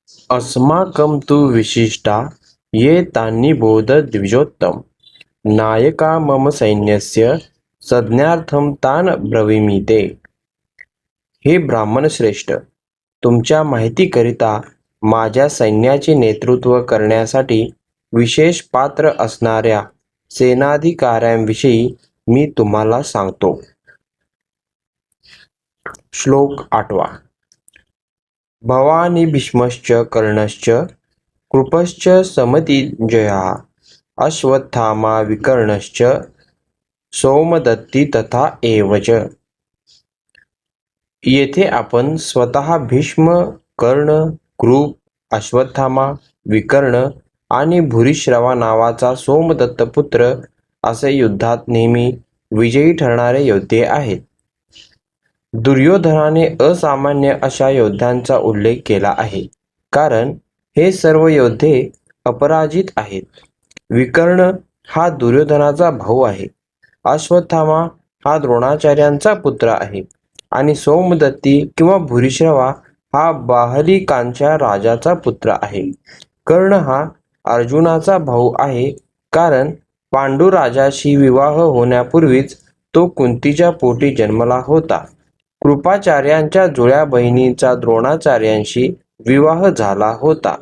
अस्माकं तु विशिष्टा ये तान्निबोध द्विजोत्तम नायका मम सैन्यस्य संज्ञार्थं तान् ब्रवीमि ते. हे ब्राह्मण श्रेष्ठ, तुमच्या माहितीकरिता माझ्या सैन्याचे नेतृत्व करण्यासाठी विशेष पात्र असणाऱ्या सेनाधिकाऱ्यांविषयी मी तुम्हाला सांगतो. श्लोक 8. भवानी भीष्मश्च कर्णश्च कृपश्च समतिजयः अश्वत्थामा विकर्णश्च सौमदत्ती तथा एवच. येथे आपण स्वतः भीष्म, कर्ण, कृप, अश्वत्थामा, विकर्ण आणि भूरिश्रवा नावाचा सोमदत्त पुत्र असे युद्धात नेहमी विजयी ठरणारे योद्धे आहेत. दुर्योधनाने असामान्य अशा योद्ध्यांचा उल्लेख केला आहे, कारण हे सर्व योद्धे अपराजित आहेत. विकर्ण हा दुर्योधनाचा भाऊ आहे. अश्वत्थामा हा द्रोणाचार्यांचा पुत्र आहे आणि सोमदत्ती किंवा भूरिश्रवा हा बाहलिकांच्या राजाचा पुत्र आहे. कर्ण हा अर्जुनाचा भाऊ आहे, कारण पांडुराजाशी विवाह होण्यापूर्वीच तो कुंतीच्या पोटी जन्मला होता. कृपाचार्यांच्या जुळ्या बहिणीचा द्रोणाचार्यांशी विवाह झाला होता.